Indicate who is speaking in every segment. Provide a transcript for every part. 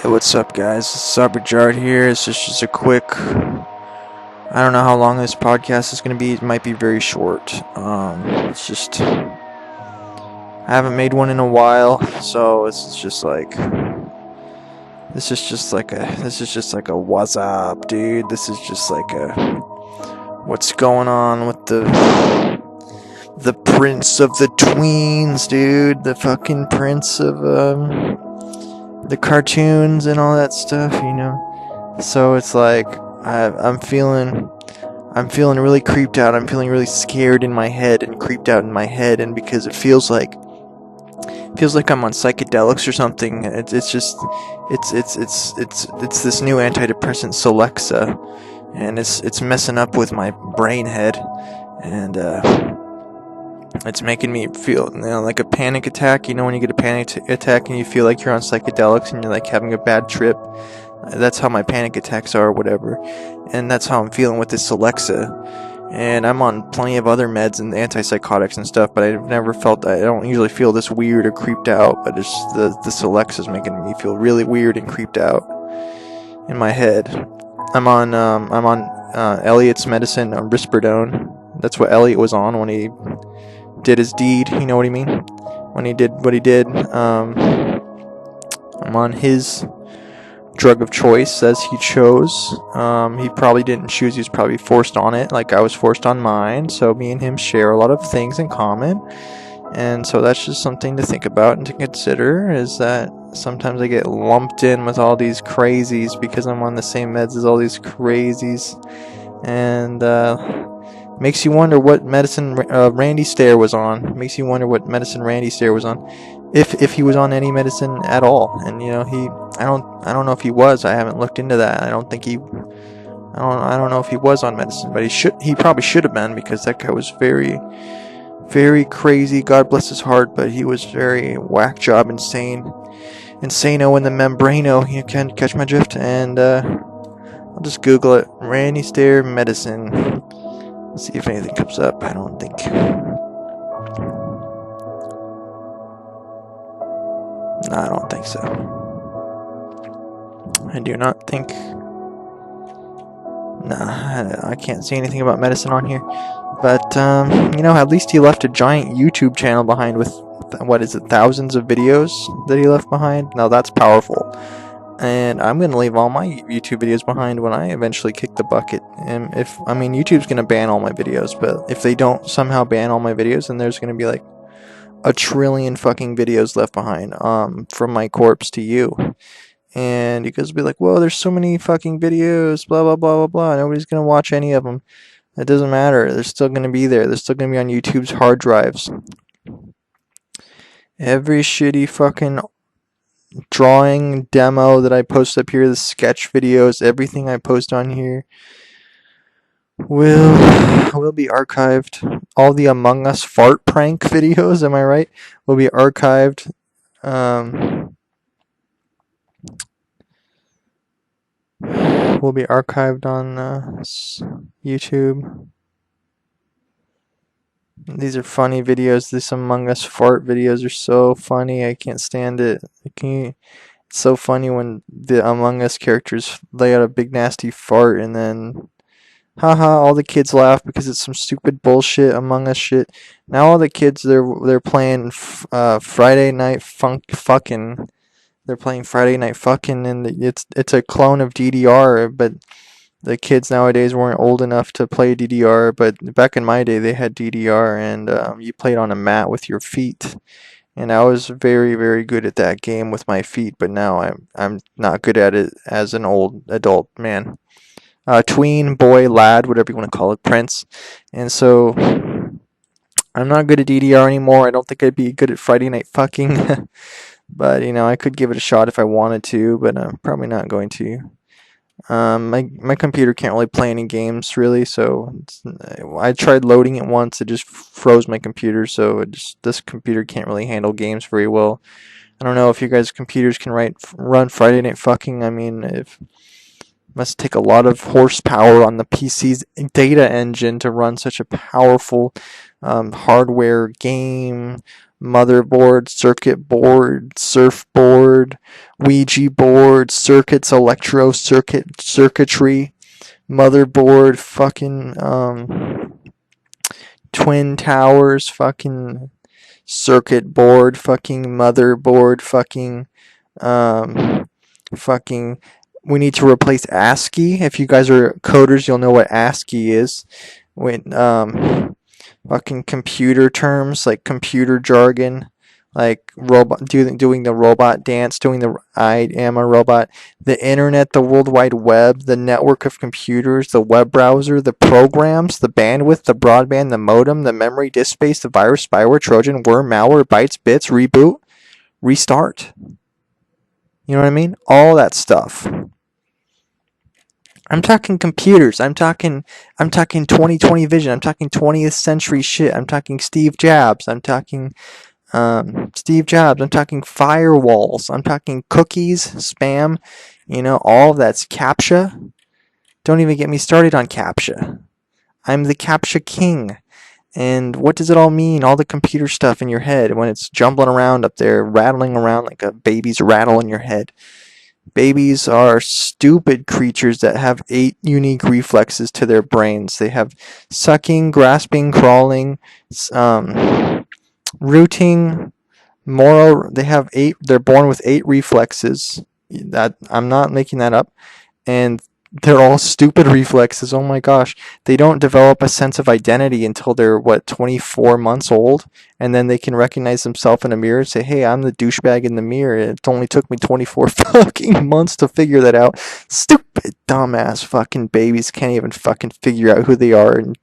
Speaker 1: Hey, what's up, guys? It's Edgelord here. It's just a quick. I don't know how long this podcast is going to be. It might be very short. It's just I haven't made one in a while, so it's just like this is just like a what's up, dude. This is just like a what's going on with the prince of the tweens, dude. The fucking prince of the cartoons and all that stuff, you know. So it's like I'm feeling really creeped out. I'm feeling really scared in my head and creeped out in my head, and because it feels like I'm on psychedelics or something. It's this new antidepressant Celexa, and it's messing up with my brain head, and it's making me feel, like a panic attack. You know, when you get a panic attack and you feel like you're on psychedelics and you're like having a bad trip. That's how my panic attacks are, or whatever. And that's how I'm feeling with this Celexa. And I'm on plenty of other meds and antipsychotics and stuff, but I don't usually feel this weird or creeped out. But it's the Celexa is making me feel really weird and creeped out in my head. I'm on Elliot's medicine, Risperidone. That's what Elliot was on when he did his deed. You know what I mean? When he did what he did. I'm on his drug of choice as he chose. He probably didn't choose. He was probably forced on it, like I was forced on mine. So me and him share a lot of things in common. And so that's just something to think about and to consider, is that sometimes I get lumped in with all these crazies because I'm on the same meds as all these crazies. And makes you wonder what medicine Randy Stair was on. Makes you wonder what medicine Randy Stair was on, if he was on any medicine at all. And I don't know if he was. I haven't looked into that. I don't know if he was on medicine, but he probably should have been, because that guy was very, very crazy. God bless his heart, but he was very whack job insano in the membrano. You can catch my drift. And I'll just Google it. Randy Stair medicine. See if anything comes up. I don't think. No, I don't think so. I do not think. Nah, I can't see anything about medicine on here. But, at least he left a giant YouTube channel behind with, what is it, thousands of videos that he left behind? Now that's powerful. And I'm going to leave all my YouTube videos behind when I eventually kick the bucket. And YouTube's going to ban all my videos, but if they don't somehow ban all my videos, then there's going to be like a trillion fucking videos left behind, from my corpse to you. And you guys will be like, whoa, there's so many fucking videos, blah, blah, blah, blah, blah. Nobody's going to watch any of them. It doesn't matter. They're still going to be there. They're still going to be on YouTube's hard drives. Every shitty fucking drawing demo that I post up here, the sketch videos, everything I post on here will be archived. All the Among Us fart prank videos, am I right, will be archived. Will be archived on YouTube. These are funny videos. These Among Us fart videos are so funny. I can't stand it. It's so funny when the Among Us characters lay out a big nasty fart, and then haha, all the kids laugh because it's some stupid bullshit Among Us shit. Now all the kids, they're playing Friday Night Fucking. They're playing Friday Night Fucking, and it's a clone of DDR, but the kids nowadays weren't old enough to play DDR. But back in my day, they had DDR, and you played on a mat with your feet. And I was very, very good at that game with my feet, but now I'm not good at it as an old adult man. Tween, boy, lad, whatever you want to call it, prince. And so I'm not good at DDR anymore. I don't think I'd be good at Friday Night Fucking. But, I could give it a shot if I wanted to, but I'm probably not going to. My computer can't really play any games, really, so I tried loading it once. It just froze my computer, so this computer can't really handle games very well. I don't know if you guys' computers can run Friday Night Fucking. It must take a lot of horsepower on the PC's data engine to run such a powerful hardware game motherboard, circuit board, surfboard, Ouija board, circuits, circuitry, motherboard, fucking twin towers, fucking circuit board, fucking motherboard, um, fucking. We need to replace ASCII. If you guys are coders, you'll know what ASCII is. When fucking computer terms like computer jargon, like robot doing the robot dance, doing the I am a robot, the internet, the World Wide Web, the network of computers, the web browser, the programs, the bandwidth, the broadband, the modem, the memory, disk space, the virus, spyware, Trojan, worm, malware, bytes, bits, reboot, restart. You know what I mean? All that stuff. I'm talking computers. I'm talking 2020 vision. I'm talking 20th century shit. I'm talking Steve Jobs. I'm talking Steve Jobs. I'm talking firewalls. I'm talking cookies, spam. You know, all that's CAPTCHA. Don't even get me started on CAPTCHA. I'm the CAPTCHA king. And what does it all mean? All the computer stuff in your head when it's jumbling around up there, rattling around like a baby's rattle in your head. Babies are stupid creatures that have 8 unique reflexes to their brains. They have sucking, grasping, crawling, rooting, moral. They have 8. They're born with 8 reflexes. That I'm not making that up. And they're all stupid reflexes. Oh my gosh. They don't develop a sense of identity until they're, 24 months old? And then they can recognize themselves in a mirror and say, hey, I'm the douchebag in the mirror. It only took me 24 fucking months to figure that out. Stupid, dumbass fucking babies can't even fucking figure out who they are. In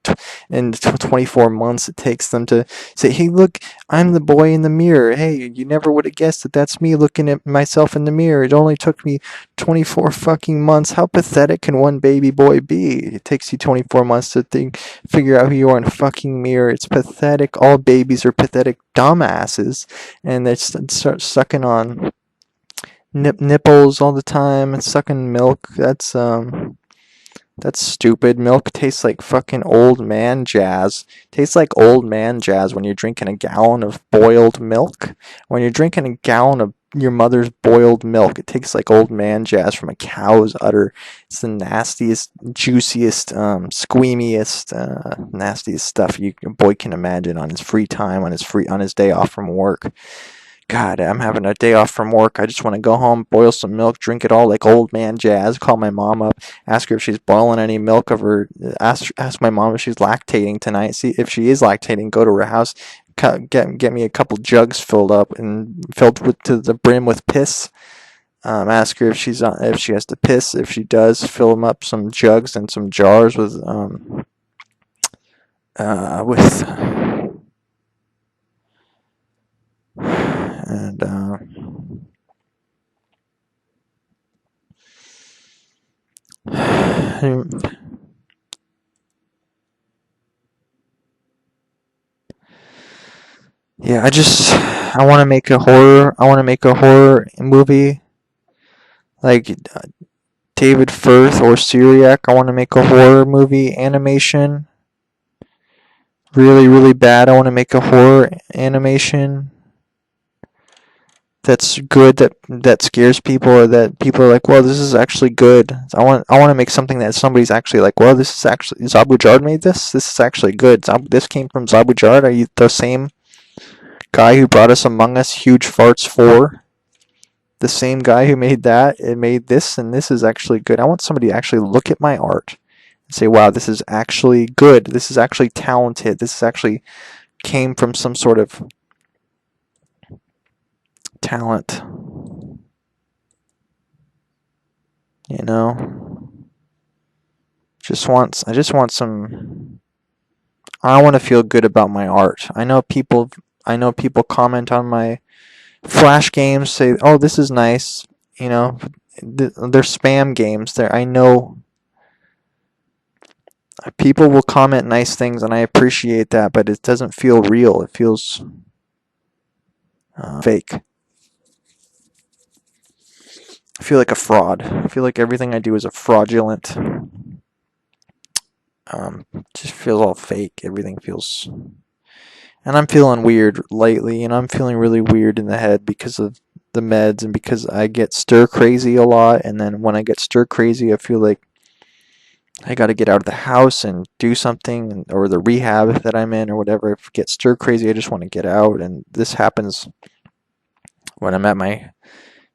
Speaker 1: 24 months it takes them to say, hey, look, I'm the boy in the mirror. Hey, you never would have guessed that that's me looking at myself in the mirror. It only took me 24 fucking months. How pathetic can one baby boy be? It takes you 24 months to figure out who you are in a fucking mirror. It's pathetic. All babies are pathetic dumbasses, and they start sucking on nipples all the time and sucking milk. That's stupid. Milk tastes like fucking old man jazz. Tastes like old man jazz when you're drinking a gallon of boiled milk. When you're drinking a gallon of your mother's boiled milk, it tastes like old man jazz from a cow's udder. It's the nastiest, juiciest, squeamiest, nastiest stuff your boy can imagine on his free time, on his day off from work. God, I'm having a day off from work. I just want to go home, boil some milk, drink it all like old man jazz. Call my mom up, ask her if she's boiling any milk of her. Ask my mom if she's lactating tonight. See if she is lactating. Go to her house, get me a couple jugs filled to the brim with piss. Ask her if she has to piss. If she does, fill them up some jugs and some jars with and yeah, I want to make a horror movie like David Firth or Syriac. I want to make a horror movie animation. Really, really bad. I want to make a horror animation that's good, that scares people, or that people are like, well, this is actually good. I want to make something that somebody's actually like, well, this is actually, Zabu Jard made this. This is actually good. This came from Zabu Jard. Are you the same guy who brought us Among Us Huge Farts 4? The same guy who made that, it made this, and this is actually good. I want somebody to actually look at my art and say, wow, this is actually good. This is actually talented. This is actually came from some sort of talent. You know? I just want some. I want to feel good about my art. I know people comment on my Flash games, say, "Oh, this is nice." You know, they're spam games. I know people will comment nice things, and I appreciate that, but it doesn't feel real. It feels fake. I feel like a fraud. I feel like everything I do is a fraudulent. Just feels all fake. Everything feels. And I'm feeling weird lately, and I'm feeling really weird in the head because of the meds and because I get stir crazy a lot. And then when I get stir crazy, I feel like I got to get out of the house and do something, or the rehab that I'm in or whatever. If I get stir crazy, I just want to get out. And this happens when I'm at my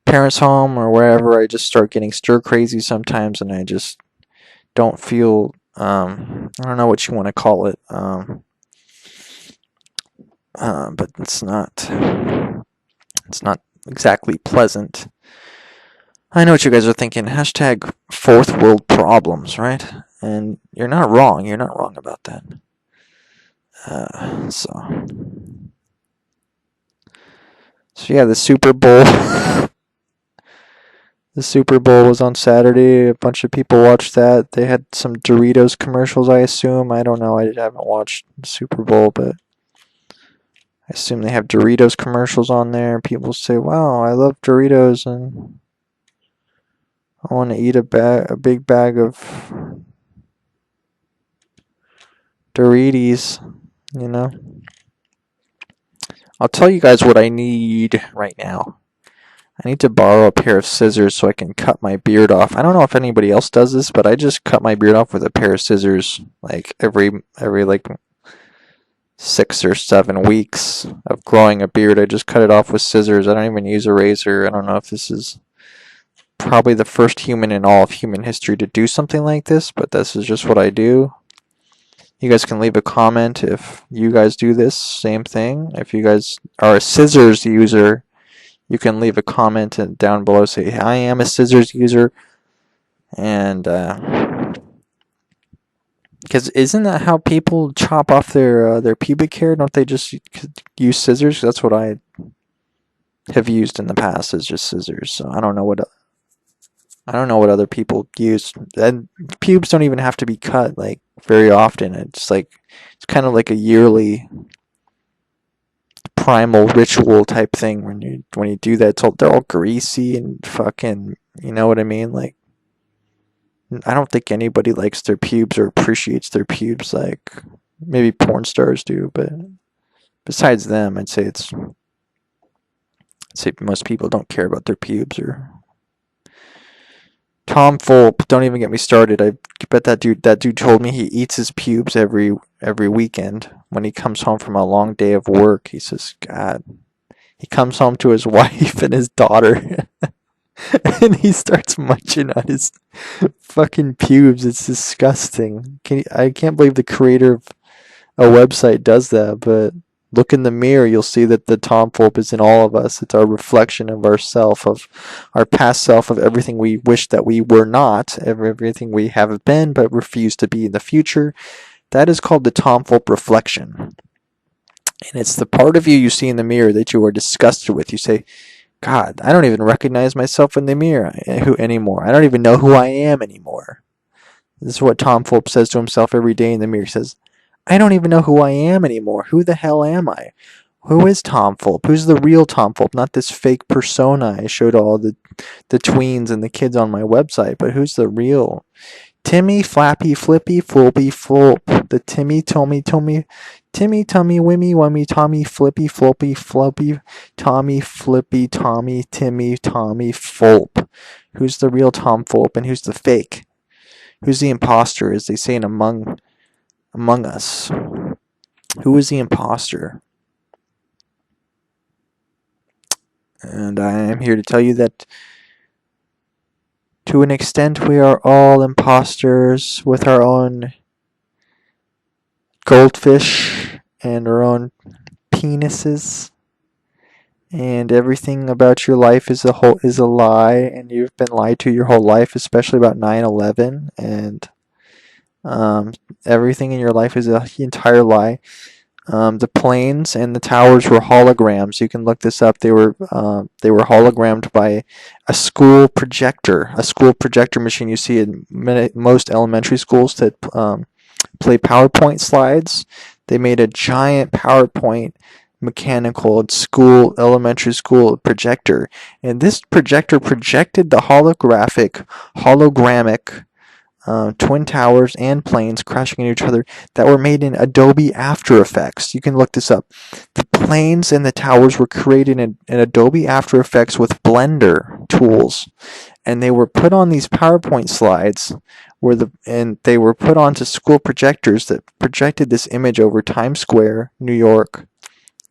Speaker 1: parents' home or wherever. I just start getting stir crazy sometimes, and I just don't feel, I don't know what you want to call it. But it's not exactly pleasant. I know what you guys are thinking. Hashtag fourth world problems, right? And you're not wrong. You're not wrong about that. So yeah, the Super Bowl. The Super Bowl was on Saturday. A bunch of people watched that. They had some Doritos commercials, I assume. I don't know. I haven't watched the Super Bowl, but I assume they have Doritos commercials on there. People say, "Wow, I love Doritos, and I want to eat a big bag of Doritos." You know. I'll tell you guys what I need right now. I need to borrow a pair of scissors so I can cut my beard off. I don't know if anybody else does this, but I just cut my beard off with a pair of scissors like every like 6 or 7 weeks of growing a beard. I just cut it off with scissors. I don't even use a razor. I don't know if this is probably the first human in all of human history to do something like this, but this is just what I do. You guys can leave a comment if you guys do this same thing. If you guys are a scissors user, you can leave a comment down below. Say, I am a scissors user. And, because isn't that how people chop off their pubic hair? Don't they just use scissors? That's what I have used in the past, is just scissors. So I don't know what other people use. And pubes don't even have to be cut like very often. It's kind of like a yearly primal ritual type thing when you do that. They're all greasy and fucking, you know what I mean? Like, I don't think anybody likes their pubes or appreciates their pubes like maybe porn stars do, but besides them, I'd say most people don't care about their pubes. Or Tom Fulp, don't even get me started. I bet that dude told me he eats his pubes every weekend when he comes home from a long day of work. He says, God, he comes home to his wife and his daughter. And he starts munching on his fucking pubes. It's disgusting. I can't believe the creator of a website does that, but look in the mirror, you'll see that the Tom Fulp is in all of us. It's our reflection of ourself, of our past self, of everything we wish that we were not, everything we have been but refuse to be in the future. That is called the Tom Fulp reflection. And it's the part of you see in the mirror that you are disgusted with. You say, God, I don't even recognize myself in the mirror anymore. I don't even know who I am anymore. This is what Tom Fulp says to himself every day in the mirror. He says, I don't even know who I am anymore. Who the hell am I? Who is Tom Fulp? Who's the real Tom Fulp? Not this fake persona I showed all the tweens and the kids on my website, but who's the real Timmy, Flappy, Flippy, Fulpy, Fulp. The Timmy, Tommy, Tommy, Wimmy, Wummy, Tommy, Flippy, Floppy, Floppy, Tommy, Flippy, Tommy, Timmy, Tommy, Fulp. Who's the real Tom Fulp and who's the fake? Who's the imposter, as they say in Among Us? Who is the imposter? And I am here to tell you that to an extent we are all imposters with our own goldfish and our own penises, and everything about your life is a lie, and you've been lied to your whole life, especially about 9/11, and everything in your life is an entire lie. The planes and the towers were holograms. You can look this up. They were hologrammed by a school projector machine you see in most elementary schools that play PowerPoint slides. They made a giant PowerPoint mechanical elementary school projector, and this projector projected the hologramic twin towers and planes crashing into each other that were made in Adobe After Effects. You can look this up. The planes and the towers were created in Adobe After Effects with Blender tools, and they were put on these PowerPoint slides and they were put onto school projectors that projected this image over Times Square, New York,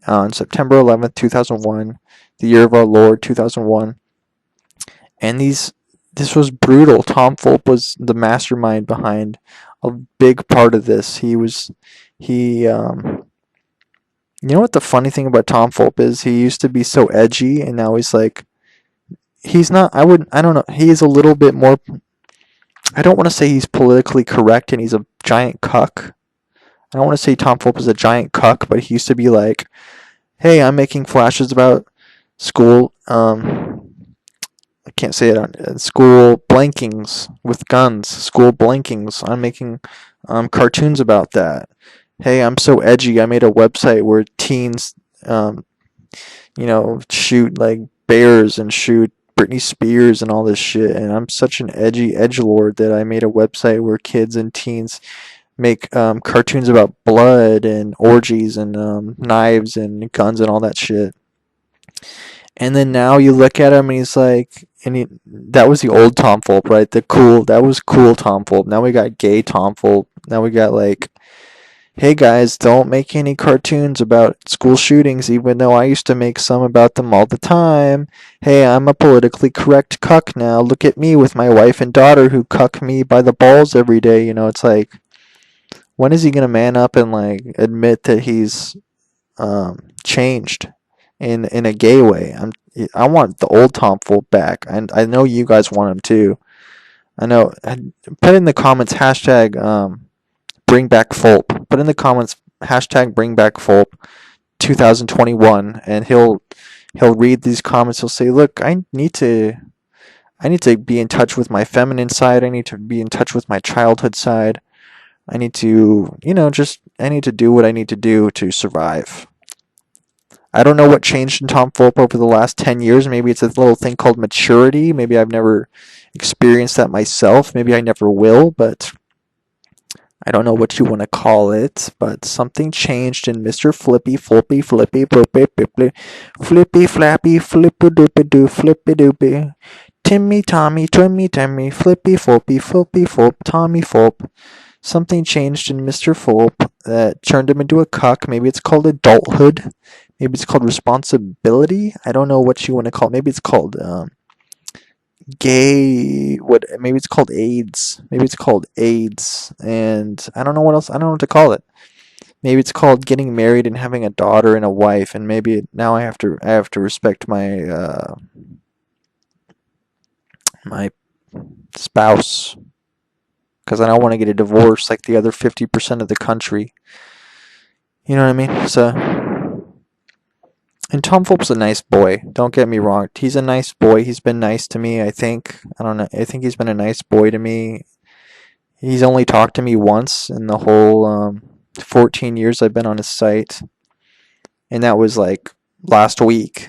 Speaker 1: on September 11th, 2001, the year of our Lord, 2001. And this was brutal. Tom Fulp was the mastermind behind a big part of this. You know what the funny thing about Tom Fulp is? He used to be so edgy, and now he's like, he's not, I don't know, he is a little bit more, I don't want to say he's politically correct and he's a giant cuck. I don't want to say Tom Fulp is a giant cuck, but he used to be like, hey, I'm making flashes about school, I can't say it on school blankings with guns, school blankings. I'm making cartoons about that. Hey, I'm so edgy. I made a website where teens, shoot like bears and shoot Britney Spears and all this shit. And I'm such an edgy edgelord that I made a website where kids and teens make cartoons about blood and orgies and knives and guns and all that shit. And then now you look at him and he's like, that was the old Tom Fulp, right? That was cool Tom Fulp. Now we got gay Tom Fulp. Now we got like, hey guys, don't make any cartoons about school shootings, even though I used to make some about them all the time. Hey, I'm a politically correct cuck now. Look at me with my wife and daughter who cuck me by the balls every day. You know, it's like, when is he gonna man up and like admit that he's changed in a gay way? I want the old Tom Fulp back, and I know you guys want him too. I know. Put in the comments hashtag bring back Fulp. Put in the comments hashtag bring back Fulp 2021, and he'll read these comments. He'll say, look, I need to be in touch with my feminine side. I need to be in touch with my childhood side. I need to, I need to do what I need to do to survive. I don't know what changed in Tom Fulp over the last 10 years. Maybe it's a little thing called maturity. Maybe I've never experienced that myself. Maybe I never will, but I don't know what you want to call it. But something changed in Mr. Flippy, Fulpy, Flippy, Flippy, Flippy, Flippy, Flappy, Flippy, Doopy, Doo, Flippy, Doopy. Timmy, Tommy, Timmy, Timmy, Flippy, Fulpy, Fulpy, Fulp, Tommy, Fulp. Something changed in Mr. Fulp that turned him into a cuck. Maybe it's called adulthood. Maybe it's called responsibility. I don't know what you want to call it. Maybe it's called gay. What? Maybe it's called AIDS. Maybe it's called AIDS. And I don't know what else. I don't know what to call it. Maybe it's called getting married and having a daughter and a wife. And maybe now I have to respect my my spouse, because I don't want to get a divorce like the other 50% of the country. You know what I mean? So, and Tom Fulp's a nice boy. Don't get me wrong. He's a nice boy. He's been nice to me, I think. I don't know. I think he's been a nice boy to me. He's only talked to me once in the whole 14 years I've been on his site. And that was like last week.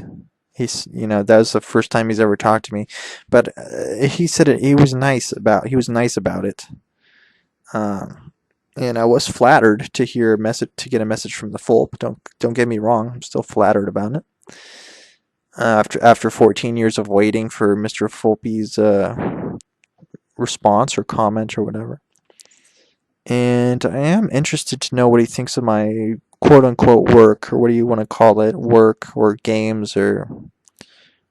Speaker 1: That was the first time he's ever talked to me. But he said he was nice about it. And I was flattered to get a message from the Fulp. Don't get me wrong. I'm still flattered about it. After 14 years of waiting for Mr. Fulpy's response or comment or whatever. And I am interested to know what he thinks of my quote-unquote work, or what do you want to call it, work or games or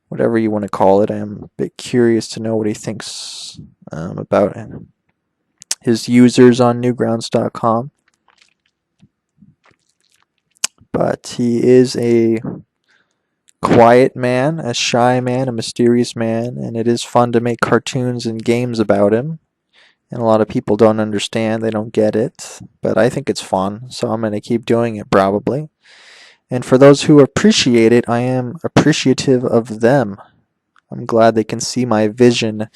Speaker 1: whatever you want to call it. I am a bit curious to know what he thinks about it. His users on newgrounds.com. But he is a quiet man, a shy man, a mysterious man, and it is fun to make cartoons and games about him. And a lot of people don't understand, they don't get it, but I think it's fun, so I'm going to keep doing it probably. And for those who appreciate it, I am appreciative of them. I'm glad they can see my vision.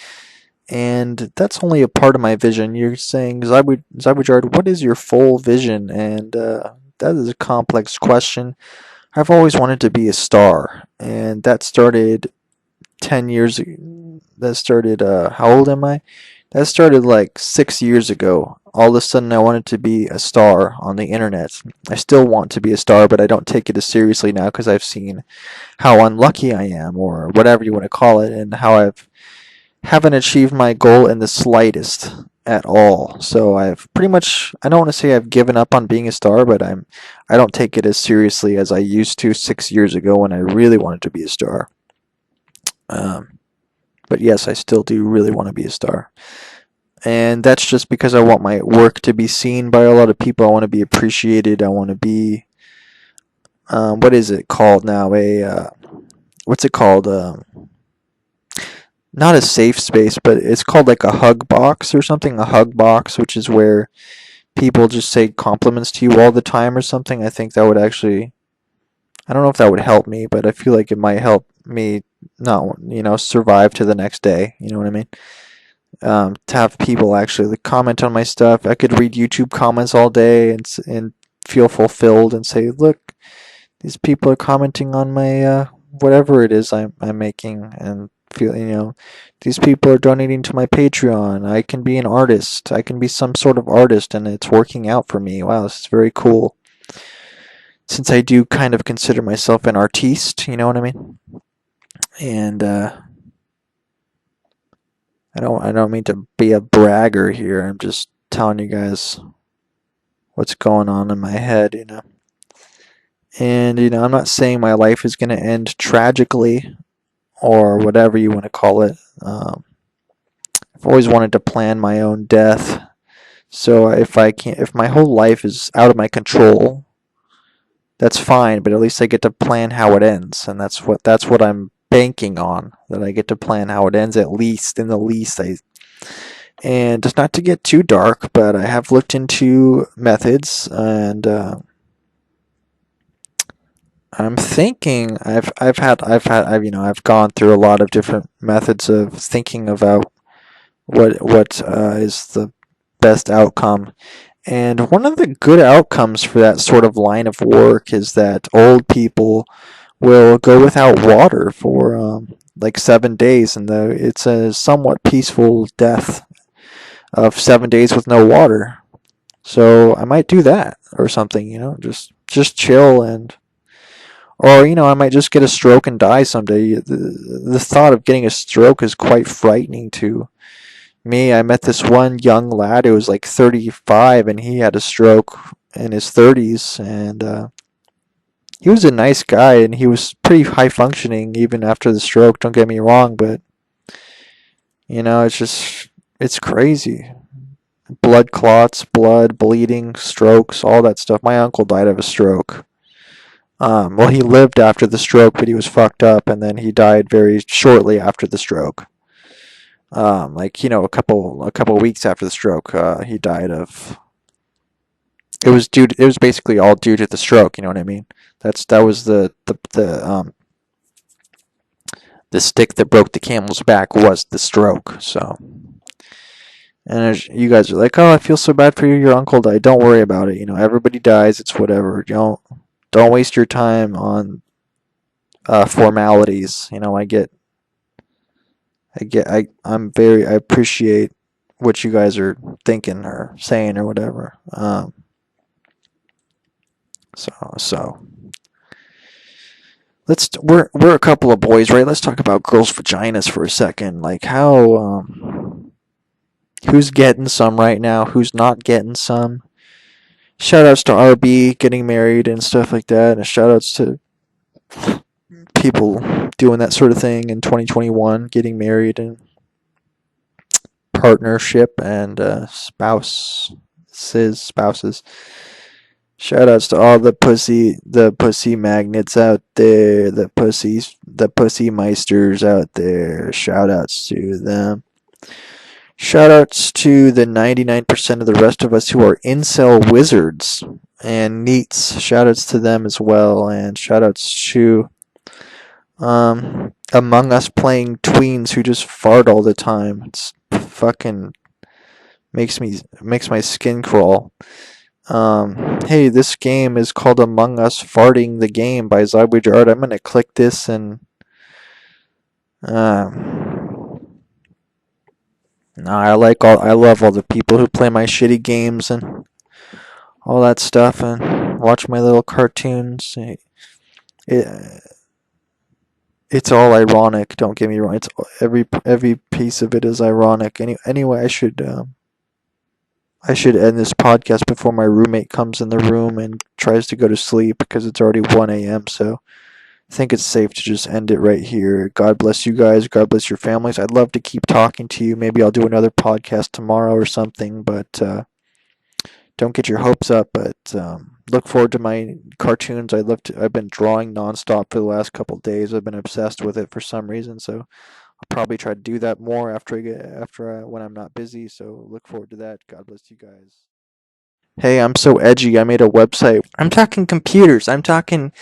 Speaker 1: And that's only a part of my vision. You're saying, Zybujard, what is your full vision? And that is a complex question. I've always wanted to be a star. And that started 10 years ago. That started, how old am I? That started like 6 years ago. All of a sudden, I wanted to be a star on the internet. I still want to be a star, but I don't take it as seriously now because I've seen how unlucky I am, or whatever you want to call it, and how haven't achieved my goal in the slightest at all. So I've pretty much, I don't want to say I've given up on being a star, but I don't take it as seriously as I used to 6 years ago when I really wanted to be a star. But yes, I still do really want to be a star. And that's just because I want my work to be seen by a lot of people. I want to be appreciated. I want to be, what is it called now? What's it called? Not a safe space, but it's called like a hug box or something. A hug box, which is where people just say compliments to you all the time or something. I think that would actually, I don't know if that would help me, but I feel like it might help me not, survive to the next day. You know what I mean? To have people actually like, comment on my stuff. I could read YouTube comments all day and feel fulfilled and say, look, these people are commenting on my whatever it is I'm making, and feel, these people are donating to my Patreon. I can be an artist. I can be some sort of artist, and it's working out for me. Wow, this is very cool. Since I do kind of consider myself an artiste, you know what I mean? And I don't mean to be a bragger here. I'm just telling you guys what's going on in my head, And I'm not saying my life is going to end tragically or whatever you want to call it. I've always wanted to plan my own death. So if my whole life is out of my control, that's fine. But at least I get to plan how it ends, and that's what I'm banking on. That I get to plan how it ends, at least in the least. And just not to get too dark, but I have looked into methods, and I'm thinking I've gone through a lot of different methods of thinking about what is the best outcome. And one of the good outcomes for that sort of line of work is that old people will go without water for like 7 days, and it's a somewhat peaceful death of 7 days with no water. So I might do that or something, just chill, and or I might just get a stroke and die someday. The thought of getting a stroke is quite frightening to me. I met this one young lad who was like 35, and he had a stroke in his 30s, and he was a nice guy, and he was pretty high functioning even after the stroke. Don't get me wrong, but it's crazy. Blood clots, blood, bleeding, strokes, all that stuff. My uncle died of a stroke. Well, he lived after the stroke, but he was fucked up, and then he died very shortly after the stroke. A couple weeks after the stroke, he died of. It was basically all due to the stroke. You know what I mean? That was the stick that broke the camel's back was the stroke. So, and you guys are like, oh, I feel so bad for you. Your uncle died. Don't worry about it. Everybody dies. It's whatever. Don't waste your time on formalities. I appreciate what you guys are thinking or saying or whatever. So we're a couple of boys, right? Let's talk about girls' vaginas for a second. Like how who's getting some right now? Who's not getting some? Shout outs to RB getting married and stuff like that, and shout outs to people doing that sort of thing in 2021, getting married and partnership and spouses. Shout outs to all the pussy magnets out there, the pussy meisters out there. Shout outs to them. Shout outs to the 99% of the rest of us who are incel wizards and NEETs. Shout outs to them as well, and shout outs to Among Us playing tweens who just fart all the time. It's fucking makes my skin crawl. Hey, this game is called Among Us Farting the Game by Edgelord. I'm gonna click this and No, I love all the people who play my shitty games and all that stuff and watch my little cartoons. It, it's all ironic. Don't get me wrong. It's every piece of it is ironic. Anyway, I should end this podcast before my roommate comes in the room and tries to go to sleep because it's already 1 a.m. So I think it's safe to just end it right here. God bless you guys. God bless your families. I'd love to keep talking to you. Maybe I'll do another podcast tomorrow or something, but don't get your hopes up. But look forward to my cartoons. I've been drawing nonstop for the last couple of days. I've been obsessed with it for some reason. So I'll probably try to do that more when I'm not busy. So look forward to that. God bless you guys. Hey, I'm so edgy. I made a website. I'm talking computers. I'm talking